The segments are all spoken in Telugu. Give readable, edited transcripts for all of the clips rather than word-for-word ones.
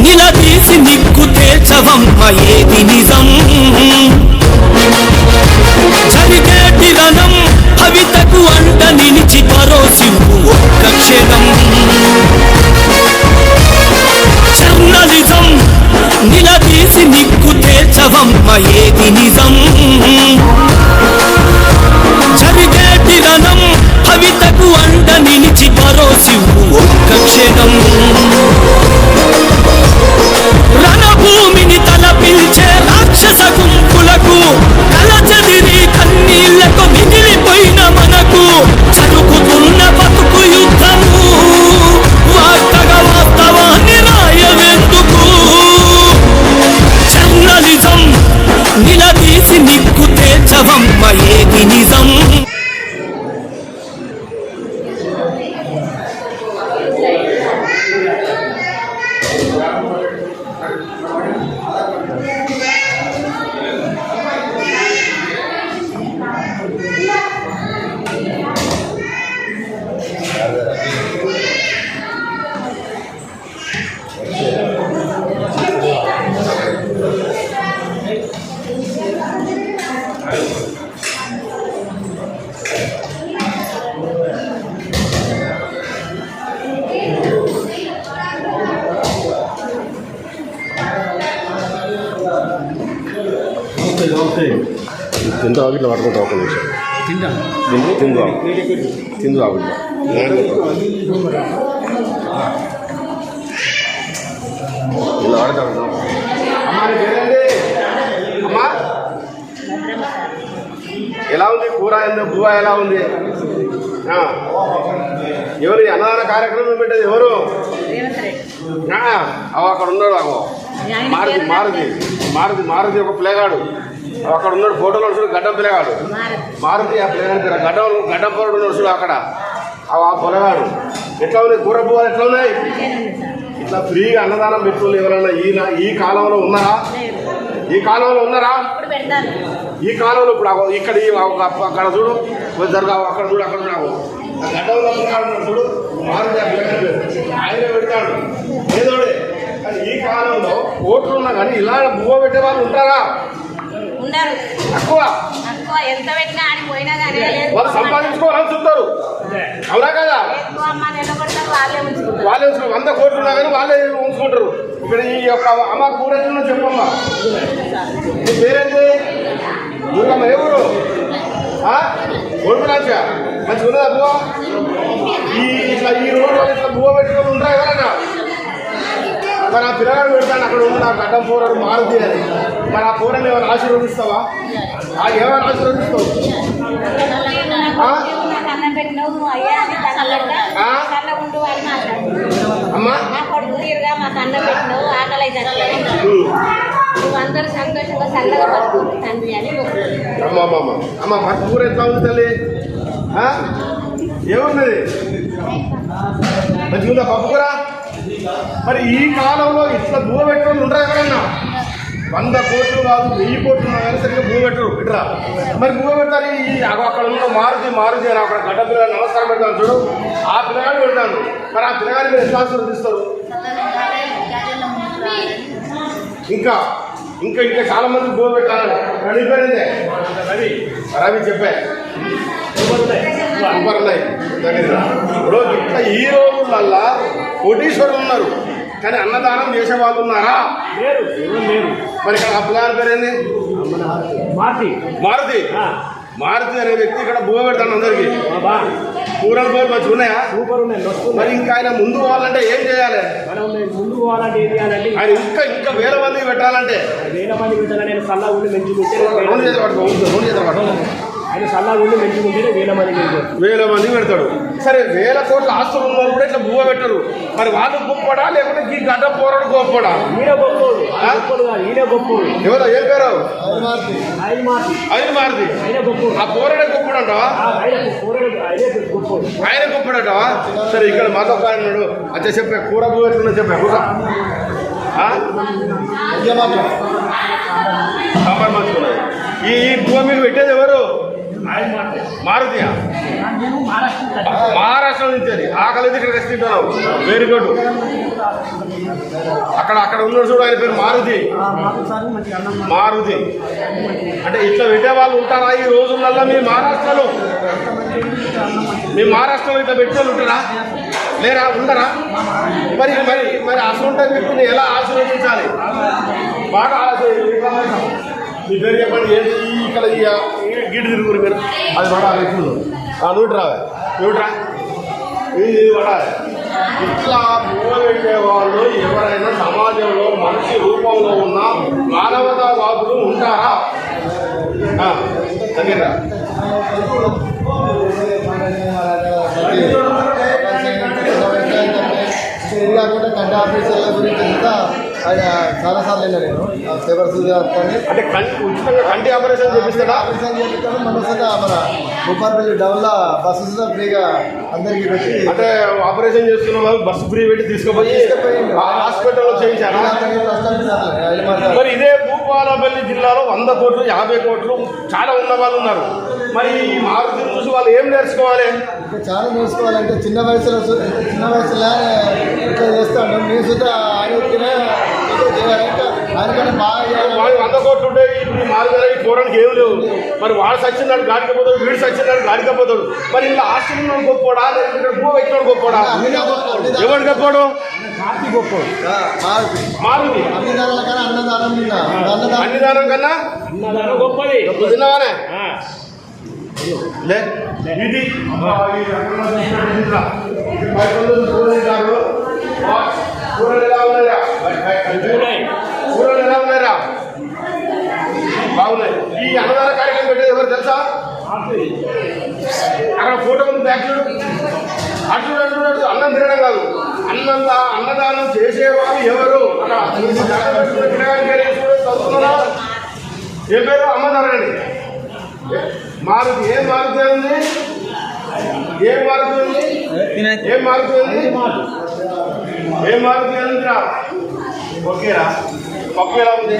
నిలదీసి నిక్కు తేల్చవమ్మ ఏది నిజం జరిగేటి రణం భవితకు అంట నిలిచి పరోసివ్వు ఒక్క క్షణం జర్నలిజం నిలదీసి నిక్కు తేల్చవమ్మ ఏది నిజం జరిగేటి రణం భవితకు అంట నిలిచి పరోసివ్వు ఒక్క క్షణం రణభూమిని తలపిల్చే రాక్షస గుంపులకు కలచదిరి కన్నీళ్లకు మిగిలిపోయిన మనకు జరుగుతున్న బతుకు యుద్ధము వార్తగా వాస్తవాన్ని రాయవెందుకు జర్నలిజం నిలదీసి నిక్కు తేల్చవమ్మ ఏది నిజం తిందా ఇట్లా పట్టుకుంటా ఒక నిమిషం తిందు ఆవిడ ఇలా ఆడతాడు ఎలా ఉంది కూర బువ్వ ఎలా ఉంది ఎవరు అన్నదాన కార్యక్రమం పెట్టేది ఎవరు అక్కడ ఉన్నాడు అగో మారుతి ఒక ప్లేగాడు అక్కడ ఉన్నాడు ఫోటోలో చూడు గడ్డం పిల్లగాడు మారుతి ఆ పిల్లగాడు గడ్డం పొరడు ఉన్నాడు చూడు అక్కడ ఆ పొలగాడు ఎట్లా ఉన్నాయి కూర పువ్వులు ఎట్లా ఉన్నాయి ఇట్లా ఫ్రీగా అన్నదానం పెట్టుకోవాలి ఎవరన్నా ఈ కాలంలో ఉన్నారా ఈ కాలంలో ఉన్నారా ఈ కాలంలో ఇప్పుడు ఇక్కడ అక్కడ చూడు జరగా అక్కడ చూడు అక్కడ చూడు గడ్డంలో చూడు మారుతి ఆ పిల్లగాడు ఆయన పెడతాడు ఏదోడే కానీ ఈ కాలంలో ఓట్లు ఉన్నా కానీ ఇలా బువ్వ పెట్టే వాళ్ళు ఉంటారా తక్కువ ఎంత పెట్టినా ఆడిపోయినా కానీ వాళ్ళు సంపాదించుకోవాలని చూస్తారు అవునా కదా వాళ్ళే ఉంచుకుంటారు 100 కోట్లు ఉన్నా కానీ వాళ్ళే ఉంచుకుంటారు ఇక్కడ ఈ యొక్క అమ్మ కూరెట్లా చెప్పమ్మా నీ పేరేంటి దుర్గమ్మ ఏ ఊరు కొడుకురాజా మంచిగా ఉన్నదా బువ్వ ఇట్లా ఈ రోడ్లో ఇట్లా బువ్వ పెట్టుకొని ఉంటారా ఎవరన్నా మరి ఆ పిల్లగాడు పెడతాను అక్కడ ఉన్న నాకు గడ్డం పోరాడు మారుతి అని మరి ఆ పోరాన్ని ఏమైనా ఆశీర్వదిస్తావా ఏమైనా ఆశీర్వదిస్తావు అమ్మా అందరూ సంతోషంగా చల్లగా పడుతుంది తండ్రి అని అమ్మ పట్టు కూర ఎట్లా ఉంది తల్లి ఏమున్నది మంచిగా పప్పు కూర మరి ఈ కాలంలో ఇట్లా భూ పెట్టుకొని ఉంటారు కదన్నా 100 కోట్లు కాదు 1000 కోట్లు ఉన్నా కానీ సరిగ్గా భూ పెట్టరు ఇట్రా మరి భూ పెడతారు ఈ అక్కడ ఉన్న మారుతి అని అక్కడ గడ్డ పిల్లలు నమస్కారం పెడతాను చూడు ఆ పిల్లగాడు పెడతాను మరి ఆ పిల్లగాడిని మీరు ఎట్లా ఆశీర్వదిస్తారు ఇంకా ఇంకా ఇంకా చాలా మంది భూ పెట్టాలని అడిగిపోయిందే రవి చెప్పే ఉన్నాయి ఇప్పుడు ఇట్లా ఈ రోజులల్లా కోటీశ్వరులు ఉన్నారు కానీ అన్నదానం చేసే వాళ్ళు ఉన్నారా లేరు మరి ఇక్కడ ఆ పిల్లగారి పేరు ఏంది మారుతి అనే వ్యక్తి ఇక్కడ భూమ పెడతాను అందరికి కూరల పేరు మంచిగా ఉన్నాయా సూపర్ ఉన్నాయి మరి ఇంకా ఆయన ముందు పోవాలంటే ఏం చేయాలి ముందు పోవాలంటే ఏం చేయాలంటే ఆయన ఇంకా వేల మంది పెట్టాలంటే నేను సల్లా ఉండి పెంచుకుంటే ఆయన సల్లా ఉండి పెంచుకుంటే వేల మంది పెడతాడు సరే 1000 కోట్ల ఆస్తులు ఉన్న వాళ్ళు కూడా ఇట్లా భూమ పెట్టరు మరి వాళ్ళు గొప్పడా లేకుంటే ఈ గడ్డ పోరాడు గొప్పడా ఈయన గొప్పోడు ఎవరో ఏ పేరు ఆయన మారుతి ఆ పోరాడే గొప్పడంటావా ఆయన గొప్పడంటావా సరే ఇక్కడ మాతో ఉన్నాడు అచ్చా చెప్పే కూర భూ ఎట్లున్నా చెప్పే కూర సాంబార్ మంచుకున్నది ఈ భూమి మీద పెట్టేది ఎవరు మారుతియా? మహారాష్ట్ర నుంచి అది ఆకలి ఇక్కడ రెస్ట్ తింటున్నావు. Very good. అక్కడ ఉన్నాడు చూడు, ఆయన పేరు మారుతి. మారుతి అంటే ఇట్లా పెట్టే వాళ్ళు ఉంటారా ఈ రోజులలో? మీ మహారాష్ట్రలో ఇట్లా పెట్టే వాళ్ళు ఉంటారా? లేరా? ఉండరా? మరి మరి మరి అసలు వ్యక్తిని ఎలా ఆశీర్వదించాలి? బాగా ఆలోచన. మీ పేరు చెప్పండి. ఏంటి ఇక్కడ గిడ్డు తిరుగురు మీరు? అది పడాలి. ఇప్పుడు నూటి రావే నూటిరా ఇది పడాలి. ఇట్లా పెట్టే వాళ్ళు ఎవరైనా సమాజంలో మనిషి రూపంలో ఉన్న మానవతావాదులు ఉంటారా? దగ్గర ఇది కాకుండా కంటి ఆపరేషన్ల గురించి అంతా ఆయన చాలాసార్లు వెళ్ళా నేను పేపర్స్ అంటే ఉచితంగా కంటి ఆపరేషన్ చేపిస్తాడా? ఆపరేషన్ చేపిస్తాడు. మనసుగా మన భూపాలపల్లి డౌన్లో బస్సు ఫ్రీగా అందరికీ పెట్టి, అంటే ఆపరేషన్ చేస్తున్న వాళ్ళు బస్సు ఫ్రీ పెట్టి తీసుకుపోయి హాస్పిటల్లో చేయించారు. మరి ఇదే భూపాలపల్లి జిల్లాలో 100 కోట్లు 50 కోట్లు చాలా ఉన్న వాళ్ళు ఉన్నారు. మరి ఈ మారుతి చూసి వాళ్ళు ఏం నేర్చుకోవాలి? చాలా నేర్చుకోవాలంటే చిన్న వయసులో ఇట్లా చేస్తాడు. మీ సుధా ఆయన ఆయనకంటే బాగా 100 కోట్లు ఉంటే ఇప్పుడు 4,000 పోవడానికి ఏం లేవు. మరి వాడు సచ్చినాడు గాడికపోతాడు, వీడు సచ్చినాడు గాడికపోతాడు. మరి ఇలా హాస్టల్లో గొప్పోడా లేకపోతే భూ వ్యక్తులు గొప్పోడా? ఎవరు గొప్పోడు? మారుతి అన్నదానాల కన్నా అన్నదానం కన్నా గొప్పది. తిన్నావానే లే ఇది కూరలు ఎలా ఉన్నాయా? కూరలు ఎలా ఉన్నాయా? బాగున్నాయి. ఈ అన్నదాన కార్యక్రమం పెట్టేది ఎవరు తెలుసా? అక్కడ ఫోటో ఉంది, బ్యాక్ చూడు. అటు అన్నం తినడం కాదు, అన్నదానం చేసేవారు ఎవరు? చదువుతున్నారా? ఏ పేరు? అమ్మదారండి. మారుతి. ఏం మారుతి ఉంది? ఏం మారుతి ఉంది? ఏం మారుతి ఉంది? ఏం మారుతి అందిరా? ఓకేరా. పప్పు ఎలా ఉంది?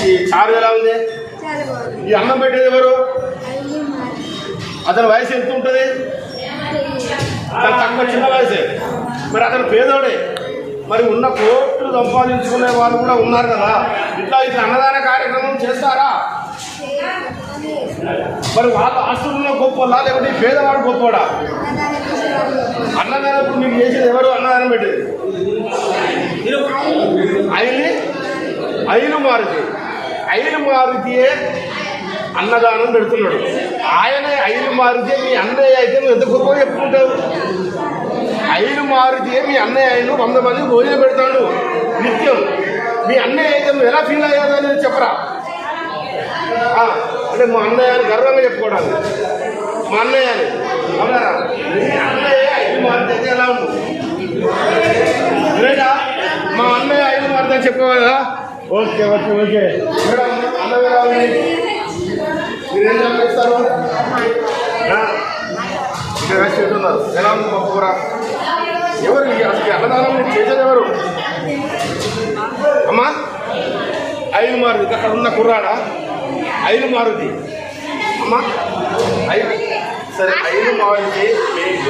ఈ చారు ఎలా ఉంది? ఈ అన్నం పెట్టేది ఎవరు? అతని వయసు ఎంత ఉంటుంది? తక్కువ, చిన్న వయసే. మరి అతను పేదోడే. మరి ఉన్న కోట్లు సంపాదించుకునే వాళ్ళు కూడా ఉన్నారు కదా. ఇట్లా అన్నదాన కార్యక్రమం చేస్తారా? మరి వాళ్ళ ఆస్తుల్లో గొప్పలా లేకపోతే పేదవాడు గొప్పవాడా? అన్నదానం ఇప్పుడు మీకు చేసేది ఎవరు? అన్నదానం పెట్టేది ఐలు మారుతి. ఐలు మారుతియే అన్నదానం పెడుతున్నాడు. ఆయనే ఐలు మారుతి. మీ అన్నయ్య అయితే నువ్వు ఎంత గొప్పగా చెప్పుకుంటావు? ఐలు మారుతియే మీ అన్నయ్య అయిన 100 మంది భోజనం పెడతాడు నిత్యం. మీ అన్నయ్య అయితే నువ్వు ఎలా ఫీల్ అయ్యావు అనేది చెప్పరా? అంటే మా అన్నయ్య అని గర్వంగా చెప్పుకోవడానికి మా అన్నయ్య అని. అవునారా? మీ అన్నయ్య ఐలు మారుతి అయితే ఎలా ఉంది? లేదా మా అన్నయ్య ఐలు మారుతి అని చెప్పుకోవాలి కదా. Okay okay okay. మేడం అన్నం ఎలా ఉంది? మీరేం చేస్తారు? ఇక్కడ వేసి పెట్టున్నారు. ఎలా ఉంది పప్పు కూర? ఎవరు అసలు అన్నదానం చేసేది ఎవరు? అమ్మా ఐలు మారుతి. అక్కడ ఉన్న కుర్రాడా? ఐలు మారుతి అమ్మా. సరే ఐలు మారుతి మీకు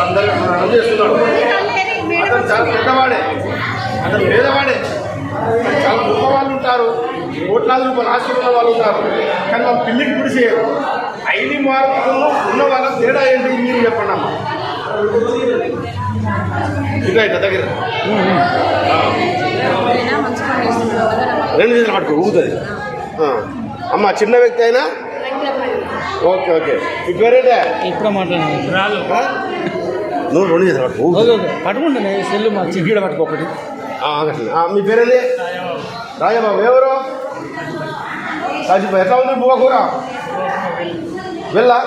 అందరూ అన్నం చేస్తున్నాడు. అతను చాలా పెద్దవాడే, అతను పేదవాడే. చాలా గొప్ప వాళ్ళు ఉంటారు, కోట్లాది రూపాయలు ఆస్తులు ఉన్న వాళ్ళు ఉంటారు. కానీ వాళ్ళు పిల్లికి గుడి చేయరు. ఐలు మారుతుల్లో ఉన్న వాళ్ళకి తేడా ఏంటి మీరు చెప్పండి అమ్మా. ఇంకా ఇట్లా దగ్గర 2 చేతులు పట్టుకో ఊగుతుంది. అమ్మ చిన్న వ్యక్తి అయినా ఓకే ఓకే. మీ పేరేంటే? ఇప్పుడు మాట్లాడాలి. నువ్వు 2 చేతులు పట్టుకో పట్టుకుంటాను. సెల్లు మా చిగ్గీడ పట్టుకోకటి. మీ పేరేంది? రాజబాబు. ఎవరు? రాజబాబు. ఎట్లా ఉంది బువ్వ కూర? వెళ్ళా.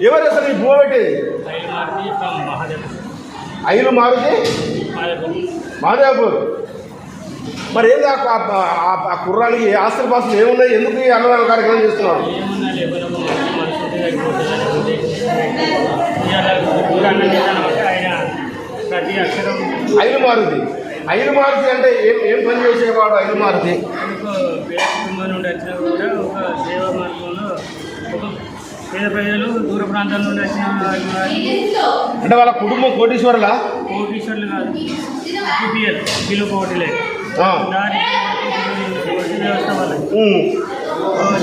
ఎవరు అసలు ఈ బువ్వ పెట్టేది? ఐలు మారుతి మాదేపూర్. మరి ఏంది ఆ కుర్రానికి ఆస్తుల పాస్తులు ఏమున్నాయి? ఎందుకు ఈ అన్నదాన కార్యక్రమం చేస్తున్నారు? ఐలు మారుతి. ఐలు మారుతి అంటే ఏం పని చేసేవాడు? ఐలు మారుతి పేద ప్రజలు దూర ప్రాంతాల నుండి వచ్చిన అంటే వాళ్ళ కుటుంబం కోటీశ్వరులా? కోటీశ్వర్లు కాదు, పీపీఎల్ కిలో కోటి లేదు దారి వ్యవస్థ వాళ్ళకి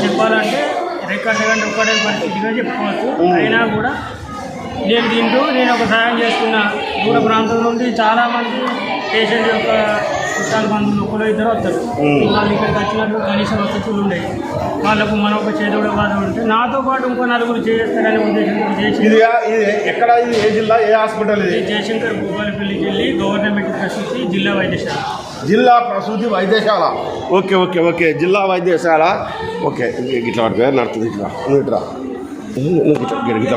చెప్పాలంటే రికార్డ్ లేదంటే ఒక్కడే పరిస్థితిగా చెప్పుకోవచ్చు. అయినా కూడా నేను ఒక సహాయం చేస్తున్న దూర ప్రాంతం నుండి చాలామంది పేషెంట్ యొక్క చుట్టాల బంధువులు ఒకరు ఇద్దరు వస్తారు. వాళ్ళు ఇక్కడికి వచ్చినట్టు కనీసం వసతులు ఉండేవి. వాళ్ళకు మన ఒక చేదోడ బాధ ఉంటే నాతో పాటు ఇంకో నలుగురు చేస్తారనే ఉద్దేశంతో చేసి ఇది ఎక్కడ, ఇది ఏ జిల్లా, ఏ హాస్పిటల్? ఇది జయశంకర్ భూపాలపల్లికి వెళ్ళి గవర్నమెంట్ ప్రసూతి జిల్లా వైద్యశాల. జిల్లా ప్రసూతి వైద్యశాల. ఓకే ఓకే ఓకే, జిల్లా వైద్యశాల. ఓకే, ఇట్లా పట్టుకో, నడుతుంది. ఇట్లా ఇట్లా గిట్లా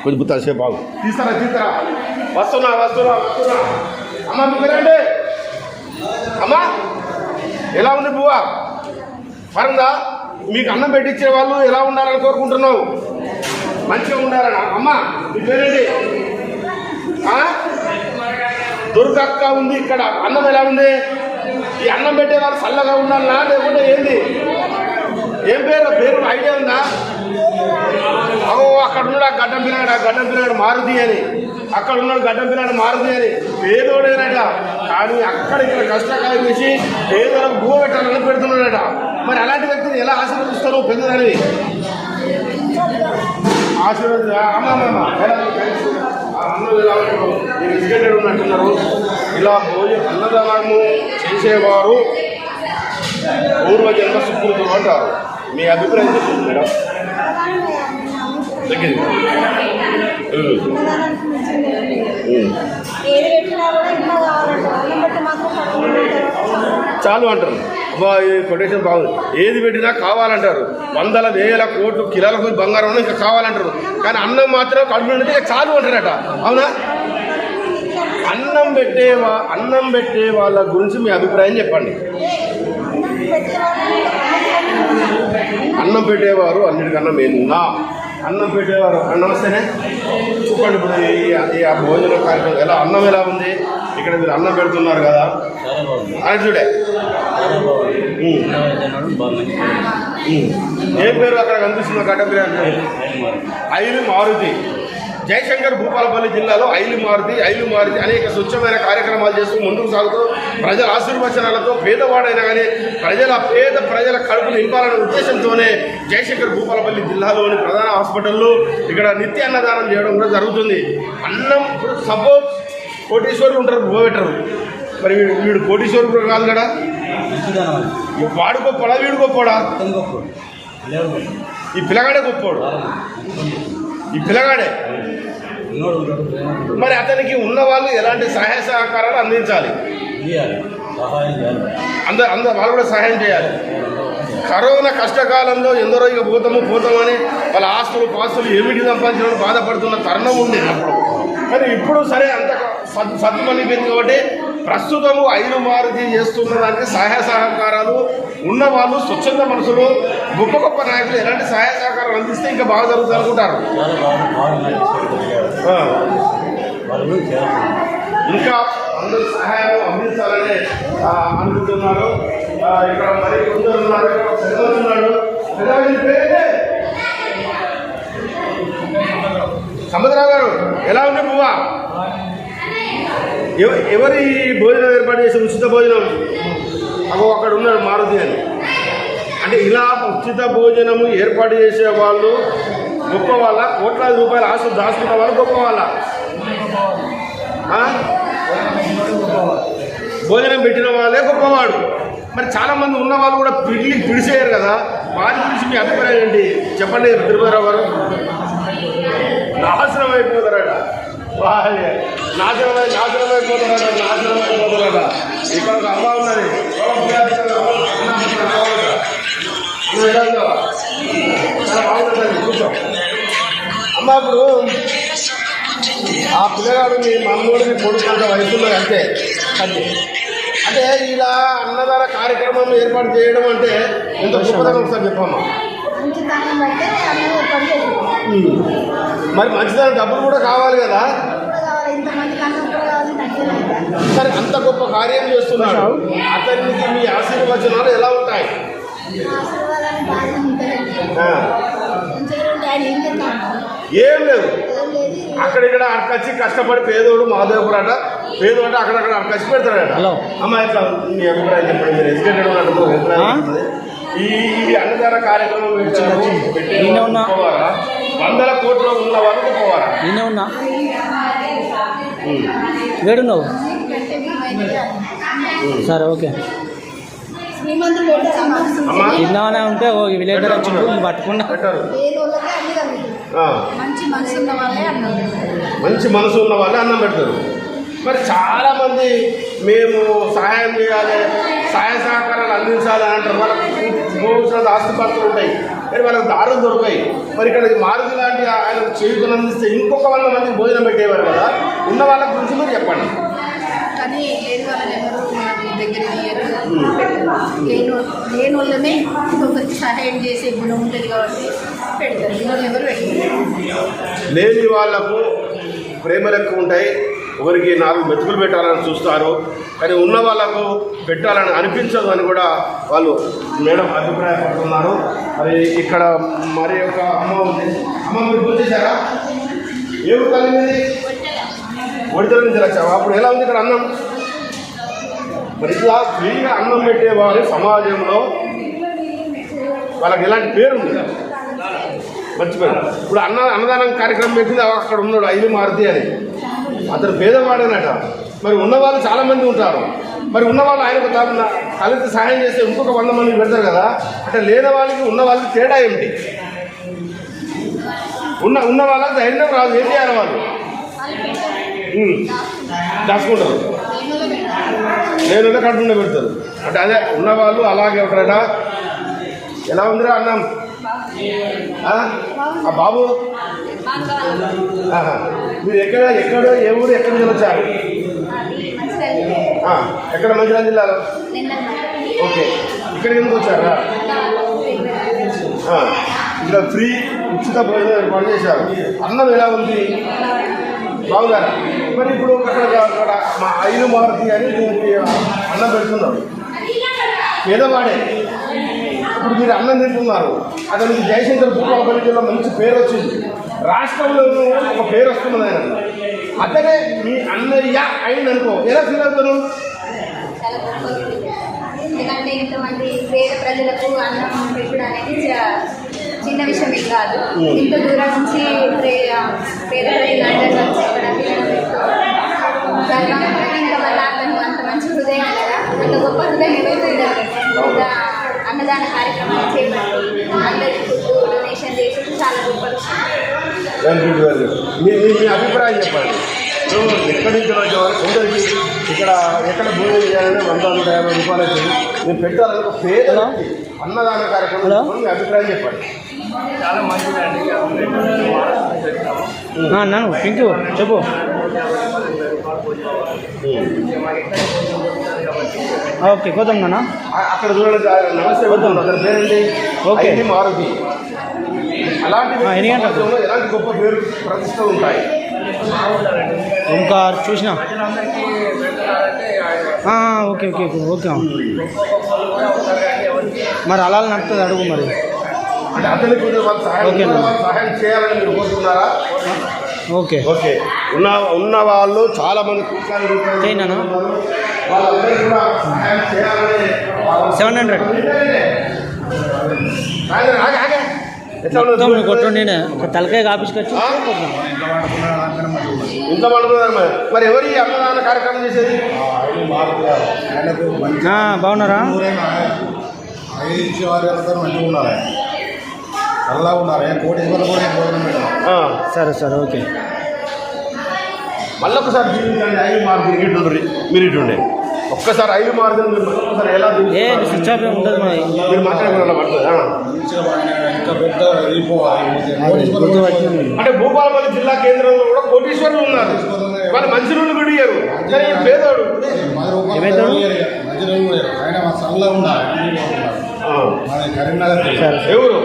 కొంచెం గుర్తాసేపు బాగు తీస్తారా. వస్తున్నా. అమ్మ మీరండి. అమ్మా ఎలా ఉంది బువ్వ? పరందా? మీకు అన్నం పెట్టించే వాళ్ళు ఎలా ఉండాలని కోరుకుంటున్నావు? మంచిగా ఉండాలన్నా. అమ్మ మీ పేరేంటి? దుర్గక్క ఉంది ఇక్కడ. అన్నం ఎలా ఉంది? ఈ అన్నం పెట్టే వాళ్ళు చల్లగా ఉండాలన్నా లేకుంటే ఏంది? ఏం పేరు ఐడియా ఉందా? అక్కడ ఉన్నాడు ఆ గడ్డం పిల్లాడు మారుతి అని. అక్కడ ఉన్నాడు గడ్డం పిల్లాడు మారుతి అని. పేదోడేనట, కానీ అక్కడ ఇక్కడ కష్టకాలం వేసి పేదోళ్ళకు భూ పెట్టాలని పెడుతున్నాడట. మరి అలాంటి వ్యక్తిని ఎలా ఆశీర్వదిస్తారో పెద్దదని అమ్మమ్మ ఎడ్యుకేటెడ్ ఉన్నట్టున్నారు. ఇలా అన్నదానము చేసేవారు పూర్వజన్మ సుకృతులు అంటారు. మీ అభిప్రాయం చెప్తుంది మేడం. చాలు అంటారు. అబ్బా ఈ కొటేషన్ బాగుంది. ఏది పెట్టినా కావాలంటారు. వందల వేల కోట్లు కిలోలకు బంగారం ఇంకా కావాలంటారు. కానీ అన్నం మాత్రం కడుపు నిండితే ఇక చాలు అంటారట. అవునా? అన్నం పెట్టే వాళ్ళ గురించి మీ అభిప్రాయం చెప్పండి. అన్నం పెట్టేవారు అన్నిటికన్నా మేలున్నా. అన్నం పెట్టేవారు నమస్తేనే చెప్పండి. ఇప్పుడు ఈ ఆ భోజన కార్యక్రమం అన్నం ఎలా ఉంది? ఇక్కడ మీరు అన్నం పెడుతున్నారు కదా అని చూడే. ఏం పేరు అక్కడ కనిపిస్తుంది? గడ్డ ఐలి మారుతి. జయశంకర్ భూపాలపల్లి జిల్లాలో ఐలి మారుతి అనేక స్వచ్ఛమైన కార్యక్రమాలు చేస్తూ ముందుకు సాగుతూ ప్రజల ఆశీర్వచనాలతో పేదవాడైనా కానీ ప్రజల కడుపు నింపాలనే ఉద్దేశంతోనే జయశంకర్ భూపాలపల్లి జిల్లాలోని ప్రధాన హాస్పిటల్లో ఇక్కడ నిత్య అన్నదానం చేయడం కూడా జరుగుతుంది. అన్నం సపోజ్ కోటీశ్వరులు ఉంటారు, పెట్టరు. మరి వీడు కోటీశ్వరుడు కూడా కాదు కదా. వాడు గొప్పడా వీడు గొప్పడా? ఈ పిల్లగాడే గొప్పోడు. ఈ పిల్లగాడే. మరి అతనికి ఉన్న వాళ్ళు ఎలాంటి సహాయ సహకారాలు అందించాలి? అందరూ వాళ్ళు కూడా సహాయం చేయాలి. కరోనా కష్టకాలంలో ఎందరో ఇక పోతామని వాళ్ళ పాస్తులు ఏమిటి సంపాదించడం బాధపడుతున్న తరుణం ఉంది అప్పుడు. కానీ ఇప్పుడు సరే అంత సత్తుమనిపోయింది కాబట్టి ప్రస్తుతము ఐలు మారుతి చేస్తున్న దానికి సహాయ సహకారాలు ఉన్నవాళ్ళు స్వచ్ఛంద మనసులు గొప్ప నాయకులు ఎలాంటి సహాయ సహకారాలు అందిస్తే ఇంకా బాగా జరుగుతుంది అనుకుంటారు. ఇంకా అందరూ సహాయం అందించాలని అనుకుంటున్నారు. ఇక్కడ మరి కొందరు ఉన్నారు. సముద్రరావు గారు ఎలా ఉంది పువ్వా? ఎవరి భోజనం ఏర్పాటు చేసి ఉచిత భోజనం? అక్కడ ఉన్నాడు మారుతి అని. అంటే ఇలా ఉచిత భోజనము ఏర్పాటు చేసే వాళ్ళు గొప్ప వాళ్ళ, కోట్లాది రూపాయల ఆశలు దాచుకున్న వాళ్ళు గొప్ప వాళ్ళ. భోజనం పెట్టిన వాళ్ళే గొప్పవాడు. మరి చాలామంది ఉన్న వాళ్ళు కూడా పిడిచేయరు కదా. వారి గురించి మీ అభిప్రాయం ఏంటి చెప్పండి తిరుపతిరావు గారు. నాశనం అయిపోతారట. నాశనం అయిపోతారట. ఇక్కడ ఒక అమ్మ ఉన్నది. కూర్చో అమ్మ. ఇప్పుడు ఆ పిల్లగాడు మీ మమ్మూడిని కొడుకున్నంత వయసులో అంతే. అంటే ఇలా అన్నదాన కార్యక్రమం ఏర్పాటు చేయడం అంటే ఎంత గొప్పదనం ఒకసారి చెప్పమ్మా. మరి మంచిదనం డబ్బులు కూడా కావాలి కదా. సరే అంత గొప్ప కార్యం చేస్తున్నాడు. అతనికి మీ ఆశీర్వచనాలు ఎలా ఉంటాయి? ఏం లేదు. అక్కడిక్కడ అడకొచ్చి కష్టపడి పేదోడు మాదేవుడు పేదోడు అంటే అక్కడక్కడ అడకొచ్చి పెడతాడట. అమ్మ ఇట్లా మీ అభిప్రాయం చెప్పండి, మీరు ఎడ్యుకేటెడ్ అంటున్నారు. ఈ అన్నదాన కార్యక్రమం పోవాలా, 100 కోట్లు ఉన్న వరకు పోవాలా? నేనే ఉన్నా వేడున్నావు సరే ఓకే. విన్నామనే ఉంటే ఓ విలేకరు వచ్చిండు పట్టుకున్నా పెట్టారు. మంచి మనసు ఉన్న వాళ్ళే అన్నం మంచి మనసు ఉన్న వాళ్ళే అన్నం పెడతారు. మరి చాలామంది మేము సహాయం చేయాలి, సహాయ సహకారాలు అందించాలి అని అంటారు. వాళ్ళకి ఆస్తిపాస్తులు ఉంటాయి, మరి వాళ్ళకి దారులు దొరికాయి. మరి ఇక్కడ మారుతి లాంటి ఆయన చేయుతను అందిస్తే ఇంకొక 100 మందికి భోజనం పెట్టేవారు కదా. ఉన్న వాళ్ళ గురించి మీరు చెప్పండి. కానీ లేని వాళ్ళని ఎవరు దగ్గర లేని వాళ్ళనే ఇంకొకరికి సహాయం చేసే గుణం ఉంటుంది కాబట్టి పెడతారు. ఎవరు పెట్టారు. లేని వాళ్లకు ప్రేమలు ఎక్కువ ఉంటాయి, ఎవరికి 4 మెతుకులు పెట్టాలని చూస్తారు. కానీ ఉన్న వాళ్ళకు పెట్టాలని అనిపించదు అని కూడా వాళ్ళు మేడం అభిప్రాయపడుతున్నారు. మరి ఇక్కడ మరి ఒక అమ్మ ఉంది. అమ్మ మీరు గుర్తించారా? ఏ ఊరు కలిగింది? ఒడితల నుంచి వచ్చావా? అప్పుడు ఎలా ఉంది ఇక్కడ అన్నం? మరి ఇట్లా ఫ్రీగా అన్నం పెట్టేవారు సమాజంలో వాళ్ళకి ఎలాంటి పేరు ఉంది మర్చిపోయారు. ఇప్పుడు అన్నదానం కార్యక్రమం పెట్టింది అక్కడ ఉన్నాడు ఐలు మారుతి అని, అతను పేదవాడేనట. మరి ఉన్నవాళ్ళు చాలామంది ఉంటారు. మరి ఉన్నవాళ్ళు ఆయనకు తలెత్తి సహాయం చేస్తే ఇంకొక 100 మందిని పెడతారు కదా. అంటే లేని వాళ్ళకి ఉన్న వాళ్ళకి తేడా ఏమిటి? ఉన్న వాళ్ళకి ధైర్యం రాదు, ఏం చేయాలి? వాళ్ళు దాచుకుంటారు, నేను కడుపుండే పెడతారు. అంటే అదే ఉన్నవాళ్ళు అలాగే ఉంటారట. ఎలా ఉందిరా అన్నం? ఆ బాబు మీరు ఎక్కడో ఏ ఊరు ఎక్కడి నుంచి వచ్చారు? ఎక్కడ? మంచిర్యాల జిల్లాలో. ఓకే, ఇక్కడికి ఎందుకు వచ్చారా? ఇక్కడ ఫ్రీ ఉచిత భోజనం ఏర్పాటు చేశారు. అన్నం ఎలా ఉంది? బాగున్నారా? మరి ఇప్పుడు అక్కడ మా ఐలు మారుతి అని దీనికి అన్నం పెడుతున్నాడు, పేదవాడే. ఇప్పుడు మీరు అన్నం తింటున్నారు, అతనికి జయశంకర్ భూపాలపల్లిలో మంచి పేరు వచ్చింది, రాష్ట్రంలో ఒక పేరు వస్తున్నది ఆయన. అతనే మీ అన్నయ్య అయింది అనుకో, ఎలా ఫీల్ అవుతాను? ఎందుకంటే ఇంతమంది పేద ప్రజలకు అన్నం పెట్టడం అనేది చిన్న విషయమే కాదు. ఇంత దూరం నుంచి పేద ప్రజలందరూ వచ్చి ఇంకా మళ్ళీ అంత మంచి హృదయం కదా, అంత గొప్ప హృదయం ఎవరైతే అన్నదాన కార్యక్రమాలు చేపట్టి అందరికీ ఫుడ్ డొనేషన్ చేసి చాలా గొప్ప విషయం. మీ అభిప్రాయం చెప్పండి. ఎక్కడి నుంచి వచ్చేవారు కొందరికి ఇక్కడ ఎక్కడ భోజనం చేయాలని 100-150 రూపాయలు అవుతుంది. నేను పెట్టాలని పేద అన్నదాన కార్యక్రమం మీ అభిప్రాయం చెప్పండి. చాలా మంచిదండి. నన్ను పింకు చెప్పు. ఓకే కోద్దాం నాన్న. అక్కడ చూడండి, నమస్తే వద్దాం. అతని పేరేంటి? ఓకే, మారుతి. అలాంటి ఎలాంటి గొప్ప పేరు ప్రతిష్ట ఉంటాయి. ఓంకార్ చూసిన. Okay okay okay. మరి అలా నడుతుంది అడుగు మరి. అంటే అతనికి సహాయం చేయాలని మీరు కోరుతున్నారా? Okay okay. ఉన్న వాళ్ళు చాలా మంది చేయనా? వాళ్ళందరికీ కూడా సహాయం చేయాలని 700 కొట్టు. నేనే ఒక తలకాయ కాపించుకొచ్చి ఇంత పడుతున్నారు. మరి ఎవరి అన్నదాన కార్యక్రమం చేసేది? బాగున్నారా? మంచిగా ఉన్నారు, చల్లగా ఉన్నారు. కోటేశ్వరం కూడా భోజనం పెట్టారు. సరే సరే ఓకే. మళ్ళీ ఒకసారి జీవించండి. ఐదు మార్పు ఇటుండ్రి, మీరు ఇటుండే ఒక్కసారి 5 మార్కులు మీరు ఒక్కసారి ఎలా స్విచ్ ఆఫ్ ఉంటుంది. మీరు మాట్లాడుకున్న పడుతుంది. అంటే భూపాలపల్లి జిల్లా కేంద్రంలో కూడా కోటీశ్వరులు ఉన్నారు. వాళ్ళు మంచినీళ్ళు విడియారు, కానీ పేదోడు ఎవరు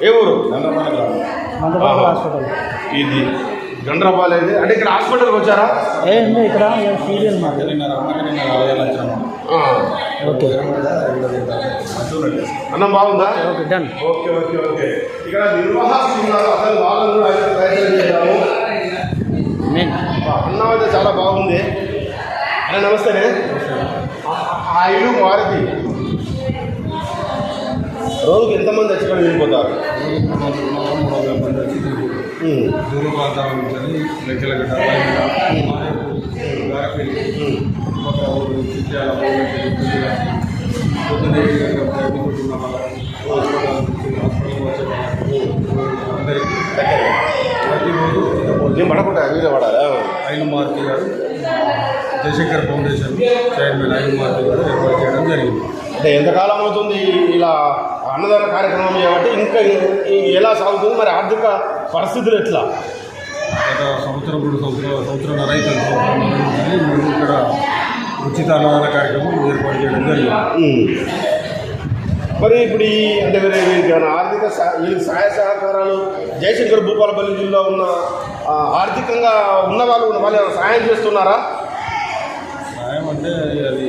ఏ ఊరు? హాస్పిటల్ ఇది గండ్రపాలు అయితే అంటే ఇక్కడ హాస్పిటల్కి వచ్చారా? ఏంది ఇక్కడ సీరియల్ మాకు ఓకే అన్నం బాగుందా? Okay done. Okay okay okay. ఇక్కడ నిర్వాహకులు ఉన్నారు, అసలు వాళ్ళని కూడా అయితే ప్రయత్నం చేద్దాము. అన్నం అయితే చాలా బాగుంది. అన్న నమస్తేనే. ఆ ఇల్లు మారుతి రోజుకి ఎంతమంది వచ్చి ఇక్కడ వెళ్ళిపోతారు? దూర ప్రాంతాల నుంచి లెక్కలగడ్డ నేను పడకుండా వీళ్ళు పడాలా? ఐలు మారుతి గారు జయశంకర్ ఫౌండేషన్ చైర్మన్ ఐలు మారుతి గారు ఏర్పాటు చేయడం జరిగింది. అంటే ఎంతకాలం అవుతుంది ఇలా అన్నదాన కార్యక్రమం కాబట్టి ఇంకా ఎలా సాగుతుంది? మరి ఆర్థిక పరిస్థితులు ఎట్లా? గత సంవత్సరం సంవత్సరంన్నర అయితే మేము ఇక్కడ ఉచిత అన్నదాన కార్యక్రమం ఏర్పాటు చేయడం జరిగింది. మరి ఇప్పుడు ఈ అంటే వీరికి ఆర్థిక వీళ్ళకి సహాయ సహకారాలు జయశంకర్ భూపాలపల్లి జిల్లా ఉన్న ఆర్థికంగా ఉన్న వాళ్ళు సహాయం చేస్తున్నారా? సాయం అంటే అది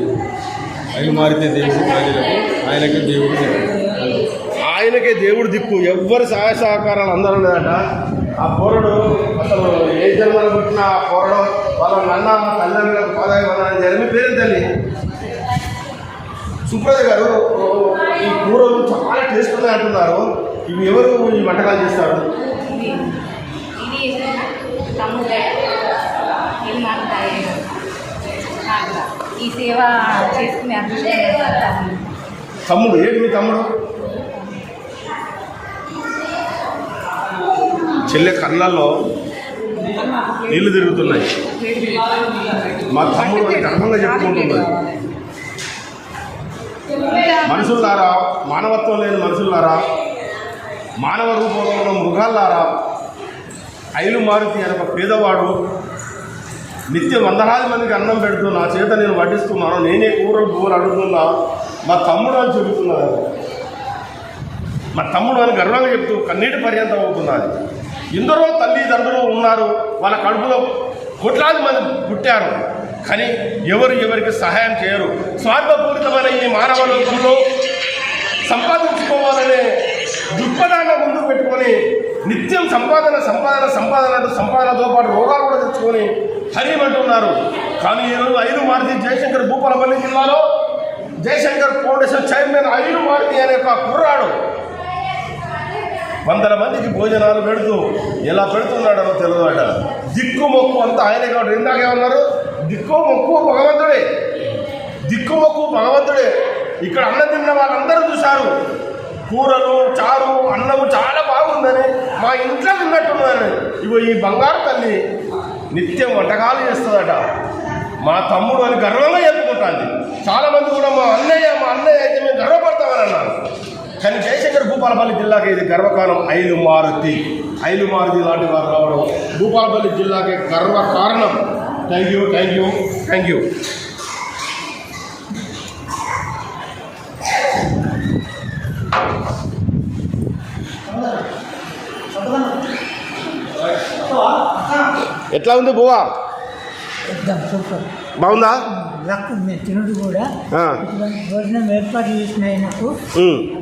ఐలు మారితే దేవుడు ప్రజలకు, ఆయనకే దేవుడు ఆయనకే దేవుడు దిక్కు. ఎవ్వరి సహాయ సహకారాలు అందరూ లేదట. ఆ పోరడు అసలు ఏ జన్మలో పుట్టిన ఆ పోరడు వాళ్ళ నాన్న తల్లిదండ్రులకు పాదాభివందనం చేయాలి. మీ పేరు తల్లి సుప్రజ గారు. ఈ కూరలు చాలా టేస్ట్ ఉన్నాయి అంటున్నారు. ఇవి ఎవరు ఈ వంటకాలు చేస్తారు? ఈ సేవ చేసుకునే అదృష్టం. తమ్ముడు ఏంటి మీ తమ్ముడు? చెల్లె కళ్ళల్లో నీళ్లు తిరుగుతున్నాయి. మా తమ్ముడు అని గర్వంగా చెప్పుకుంటున్నది. మనుషులారా, మానవత్వం లేని మనుషులారా, మానవ రూపంలో ఉన్న మృగాలారా, ఐలు మారుతి అనే ఒక పేదవాడు నిత్యం వందలాది మందికి అన్నం పెడుతూ నా చేత నేను వడ్డిస్తున్నాను, నేనే కూరలు అడుగుతున్నా, మా తమ్ముడు అని చెబుతున్నారు. మా తమ్ముడు అని గర్వంగా చెప్తూ కన్నీటి పర్యంతం అవుతున్నది. ఎందరో తల్లిదండ్రులు ఉన్నారు, వాళ్ళ కడుపులో కోట్లాది మంది పుట్టారు, కానీ ఎవరికి సహాయం చేయరు. స్వార్థపూరితమైన ఈ మానవ లోకంలో సంపాదించుకోవాలనే దృక్పథాన్ని ముందుకు పెట్టుకొని నిత్యం సంపాదన అంటూ సంపాదనతో పాటు రోగాలు కూడా తెచ్చుకొని హరిమంటున్నారు. కానీ ఈరోజు ఐలు మారుతి జయశంకర్ భూపాలపల్లి జిల్లాలో జయశంకర్ ఫౌండేషన్ చైర్మన్ ఐలు మారుతి అనే ఒక కుర్రాడు వందల మందికి భోజనాలు పెడుతూ ఎలా పెడుతున్నాడో తెలియదట. దిక్కు మొక్కు అంతా ఆయనే కాదు. ఇందాకేమన్నారు? దిక్కు మొక్కు భగవంతుడే, దిక్కు మొక్కు భగవంతుడే. ఇక్కడ అన్నం తిన్న వాళ్ళందరూ చూశారు, కూరలు చారు అన్నము చాలా బాగుందని, మా ఇంట్లో తిన్నట్టున్నదని. ఇగో ఈ బంగారు తల్లి నిత్యం వంటకాలు చేస్తుందట. మా తమ్ముడు అని గర్వంగా చెప్పుకుంటుంది. చాలామంది కూడా మా అన్నయ్య అయితే మేము గర్వపడతామని అన్నారు. కానీ జయశంకర్ భూపాలపల్లి జిల్లాకి ఇది గర్వకారణం ఐలు మారుతి లాంటి వారు రావడం భూపాలపల్లి జిల్లాకి గర్వకారణం. Thank you. ఎట్లా ఉంది బువ్వా? బాగుందా? తినుడు కూడా ఇటువంటి భోజనం ఏర్పాటు చేసిన ఆయనకు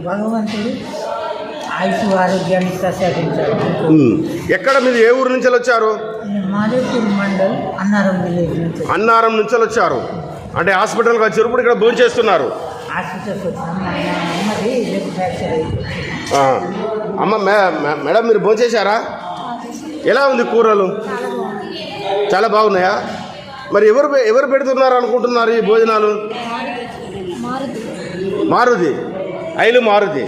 భగవంతుడు ఆయుష్ ఆరోగ్యాన్ని ప్రసాదించారు. ఎక్కడ మీరు ఏ ఊరు నుంచి వచ్చారు? మాదేపూర్ మండల్ అన్నారం విలేజ్ నుంచి. అన్నారం నుంచి వచ్చారు అంటే హాస్పిటల్కి వచ్చారు, ఇక్కడ భోజనం చేస్తున్నారు. హాస్పిటల్కి వచ్చినాం. అమ్మది లెగ్ ఫ్రాక్చర్ అయిపోయింది. అమ్మ మేడం మీరు భోజనం చేశారా? ఎలా ఉంది కూరలు? చాలా బాగున్నాయా? మరి ఎవరు పెడుతున్నారు అనుకుంటున్నారు ఈ భోజనాలు? మారుతి, ఐలు మారుతి.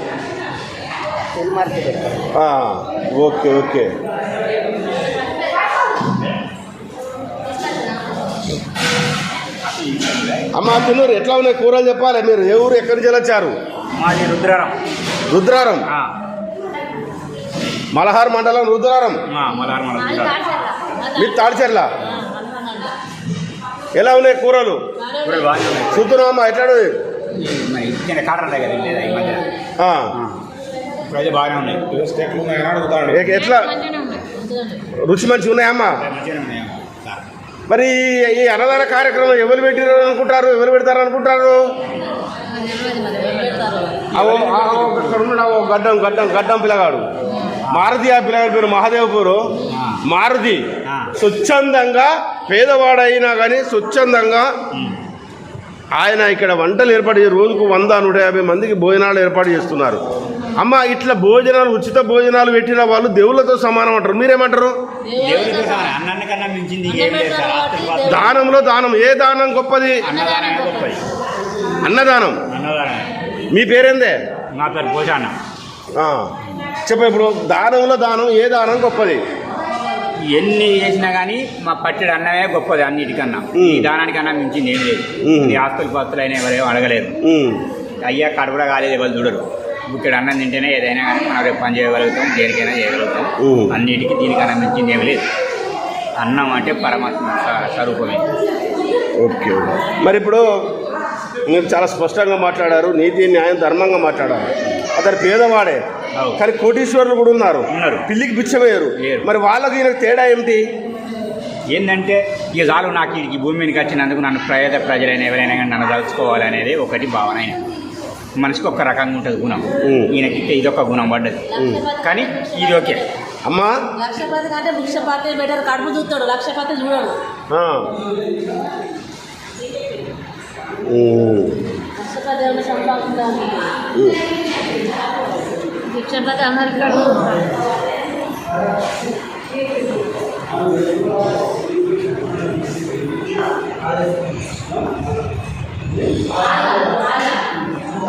ఓకే. అమ్మ తిన్నూరు ఎట్లా ఉన్నాయి కూరలు చెప్పాలి. మీరు ఏ ఊరు ఎక్కడి నుంచి వచ్చారు? మాది రుద్రారం. మలహార్ మండలం రుద్రారం. మీరు తాడిచెర్ల. ఎలా ఉన్నాయి కూరలు? చూస్తున్నామా ఎట్లా? బాగానే ఉన్నాయి. ఎట్లా రుచి మంచిగా ఉన్నాయమ్మా? మరి ఈ అన్నదాన కార్యక్రమం ఎవరు పెట్టారు అనుకుంటారు, ఎవరు పెడతారు అనుకుంటారు? అక్కడ ఉన్నాడు గడ్డం గడ్డం గడ్డం పిల్లగాడు, మారుతి. ఆ పిల్లగాడి పేరు మహాదేవపూరు మారుతి. స్వచ్ఛందంగా పేదవాడైనా కానీ స్వచ్ఛందంగా ఆయన ఇక్కడ వంటలు ఏర్పాటు చేసి రోజుకు 100-150 మందికి భోజనాలు ఏర్పాటు చేస్తున్నారు. అమ్మ, ఇట్లా భోజనాలు, ఉచిత భోజనాలు పెట్టిన వాళ్ళు దేవుళ్ళతో సమానం అంటారు, మీరేమంటారు? దానంలో దానం, ఏ దానం గొప్పది? అన్నదానం. మీ పేరేందే? నా పేరు భోజనం. చెప్ప, ఇప్పుడు దానంలో దానం, ఏ దానం గొప్పది? ఎన్ని చేసినా కానీ మా పట్టెడు అన్నమే గొప్పది అన్నిటికన్నా. ఈ దానానికన్నా మించింది ఏం లేదు. ఈ ఆస్తులు పాస్తులు అయినా ఎవరేమో అడగలేదు. అయ్యా కాడ కూడా కాలేదు, ఎవరు చూడరు. ఇక్కడ అన్నం తింటేనే ఏదైనా కానీ మనం రేపు పని చేయగలుగుతాం, దేనికైనా చేయగలుగుతాం. అన్నిటికీ దీనికన్నా మించింది ఏమి లేదు. అన్నం అంటే పరమాత్మ స్వరూపమే. ఓకే. మరి ఇప్పుడు మీరు చాలా స్పష్టంగా మాట్లాడారు, నీతి న్యాయం ధర్మంగా మాట్లాడారు. అతను పేదవాడే, కానీ కోటీశ్వరులు కూడా ఉన్నారు, పిల్లికి బిచ్చమయ్యారు. మరి వాళ్ళకి ఈయనకు తేడా ఏమిటి? ఏంటంటే ఇక చాలు, నాకు ఈ భూమి మీదకి వచ్చినందుకు నన్ను ప్రజలైనా ఎవరైనా కానీ నన్ను తలుచుకోవాలనేది ఒకటి భావన. అయినా మనిషికి ఒక రకంగా ఉంటుంది గుణం. ఈయనకి ఇదొక గుణం పడ్డది, కానీ ఇది ఓకే. అమ్మా, లక్షపతి కంటే భిక్షపతి బెటర్. కడుపు చూస్తాడు, లక్షపతి చూడడు. లక్షపతి ఏమైనా సంపాదించాలి, భిక్షపతి అందరికి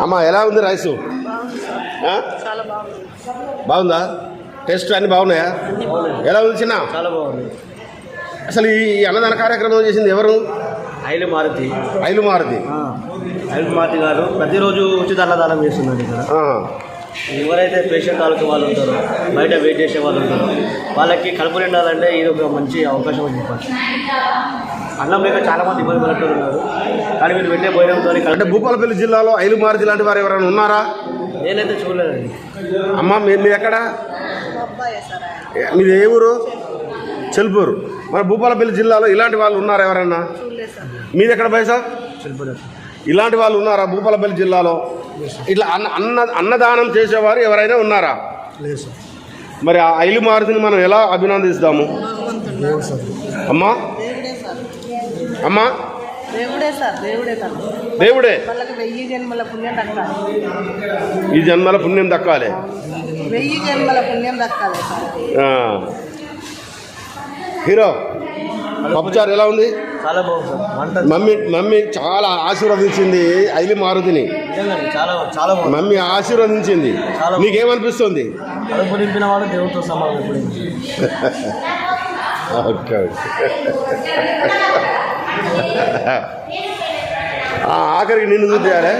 అమ్మా ఎలా ఉంది రైసు? బాగుందా? టేస్ట్ అన్నీ బాగున్నాయా? ఎలా ఉంది చిన్న? చాలా బాగుంది. అసలు ఈ అన్నదాన కార్యక్రమం చేసింది ఎవరు? ఐలు మారుతి. ఐలు మారుతి. ఐలు మారుతి గారు ప్రతిరోజు ఉచిత అన్నదానం చేస్తున్నారు ఇక్కడ. ఎవరైతే పేషెంట్ వాళ్ళు ఉంటారో, బయట వెయిట్ చేసే వాళ్ళు ఉంటారో, వాళ్ళకి కడుపు నిండాలంటే ఇది ఒక మంచి అవకాశం అని చెప్పాలి. అన్నం లేక చాలామంది ఇబ్బంది పడుతున్నారు, కానీ మీరు వెళ్ళే భోజనంతో. అంటే భూపాలపల్లి జిల్లాలో ఐలు మారుతి లాంటి వారు ఎవరైనా ఉన్నారా? నేనైతే చూడలేదండి. అమ్మ, మీరు ఎక్కడ? మీది ఏ ఊరు? చెల్పూరు. మన భూపాలపల్లి జిల్లాలో ఇలాంటి వాళ్ళు ఉన్నారా ఎవరన్నా? మీది ఎక్కడ పైసా? చెల్పూరు. ఇలాంటి వాళ్ళు ఉన్నారా భూపాలపల్లి జిల్లాలో? ఇట్లా అన్నదానం చేసేవారు ఎవరైనా ఉన్నారా? లేదు సార్. మరి ఆ ఐలు మారుతిని మనం ఎలా అభినందిస్తాము? అమ్మా, అమ్మా, దేవుడే సార్, దేవుడే సార్. దేవుడే. వాళ్ళకి 1000 జన్మల పుణ్యం దక్కాలి. ఈ జన్మల పుణ్యం దక్కాలి. 1000 జన్మల పుణ్యం దక్కాలి సార్. హీరో పప్పుచారు ఎలా ఉంది? చాలా బాగుంది సార్. మమ్మీ చాలా ఆశీర్వదించింది ఐలు మారుతిని. చాలా చాలా బాగుంది. మమ్మీ ఆశీర్వదించింది. నీకేమనిపిస్తుంది? కడుపు నింపిన వాడు దేవుడితో సమానం. ఎప్పుడు ఓకే. ఆఖరికి నిన్ను చూద్దారే.